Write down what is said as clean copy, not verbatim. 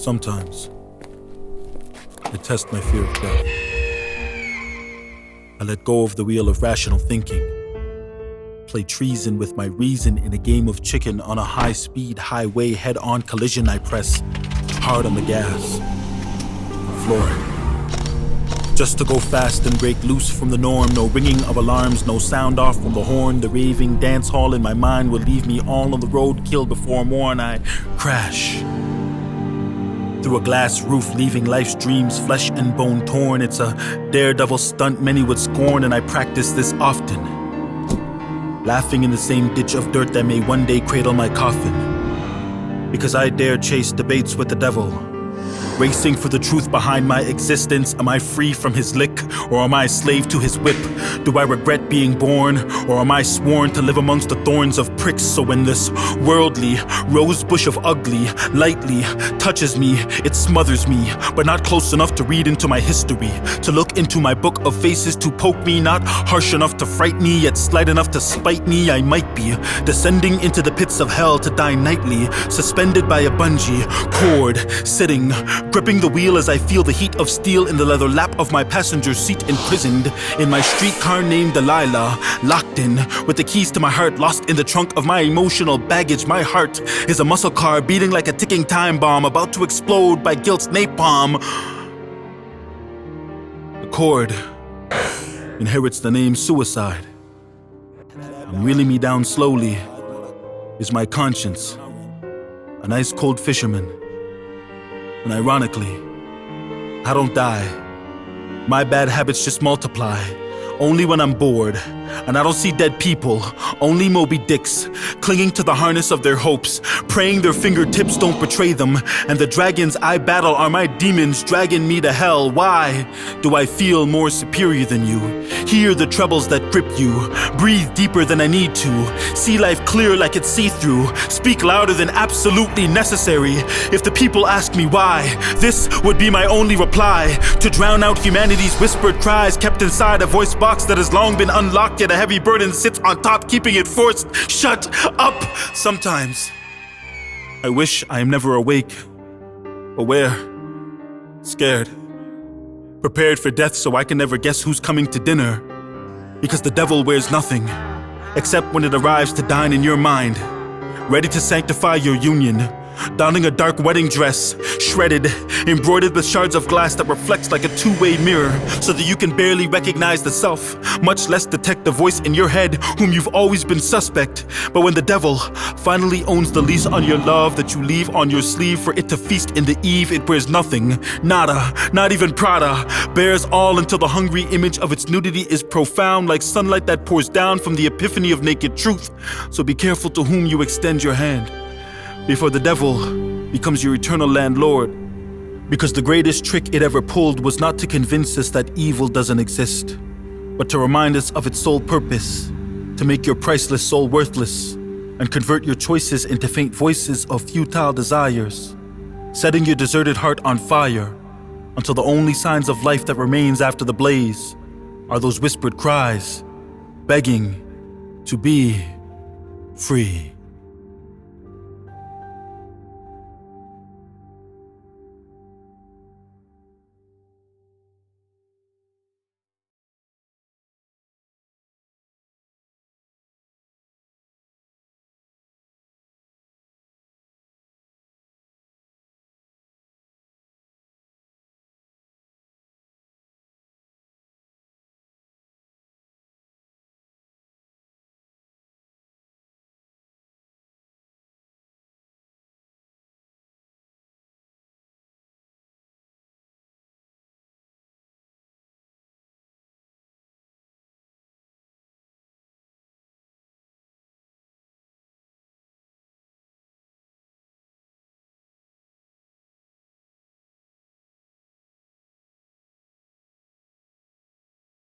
Sometimes, I test my fear of death. I let go of the wheel of rational thinking, play treason with my reason in a game of chicken on a high-speed highway head-on collision. I press hard on the gas, flooring, just to go fast and break loose from the norm. No ringing of alarms, no sound off from the horn. The raving dance hall in my mind will leave me all on the road, killed before morn. I crash through a glass roof, leaving life's dreams flesh and bone torn. It's a daredevil stunt many would scorn, and I practice this often, laughing in the same ditch of dirt that may one day cradle my coffin. Because I dare chase debates with the devil, racing for the truth behind my existence. Am I free from his lick, or am I a slave to his whip? Do I regret being born, or am I sworn to live amongst the thorns of pricks? So when this worldly rose bush of ugly lightly touches me, it smothers me, but not close enough to read into my history, to look into my book of faces, to poke me, not harsh enough to fright me, yet slight enough to spite me. I might be descending into the pits of hell to die nightly, suspended by a bungee cord, sitting, gripping the wheel as I feel the heat of steel in the leather lap of my passenger seat, imprisoned in my streetcar named Delilah, locked in with the keys to my heart, lost in the trunk of my emotional baggage. My heart is a muscle car beating like a ticking time bomb, about to explode by guilt's napalm. The cord inherits the name suicide, and reeling me down slowly is my conscience, an ice cold fisherman. And ironically, I don't die. My bad habits just multiply, only when I'm bored. And I don't see dead people, only Moby Dicks, clinging to the harness of their hopes, praying their fingertips don't betray them. And the dragons I battle are my demons, dragging me to hell. Why do I feel more superior than you? Hear the trebles that grip you, breathe deeper than I need to, see life clear like it's see-through, speak louder than absolutely necessary. If the people ask me why, this would be my only reply, to drown out humanity's whispered cries, kept inside a voice box that has long been unlocked, yet a heavy burden sits on top, keeping it forced shut up. Sometimes I wish I am never awake, aware, scared, prepared for death so I can never guess who's coming to dinner. Because the devil wears nothing except when it arrives to dine in your mind, ready to sanctify your union, donning a dark wedding dress, shredded, embroidered with shards of glass that reflects like a two-way mirror, so that you can barely recognize the self, much less detect the voice in your head whom you've always been suspect. But when the devil finally owns the lease on your love that you leave on your sleeve for it to feast in the eve, it wears nothing, nada, not even Prada, bears all until the hungry image of its nudity is profound, like sunlight that pours down from the epiphany of naked truth. So be careful to whom you extend your hand, before the devil becomes your eternal landlord. Because the greatest trick it ever pulled was not to convince us that evil doesn't exist, but to remind us of its sole purpose, to make your priceless soul worthless, and convert your choices into faint voices of futile desires, setting your deserted heart on fire, until the only signs of life that remains after the blaze are those whispered cries, begging to be free.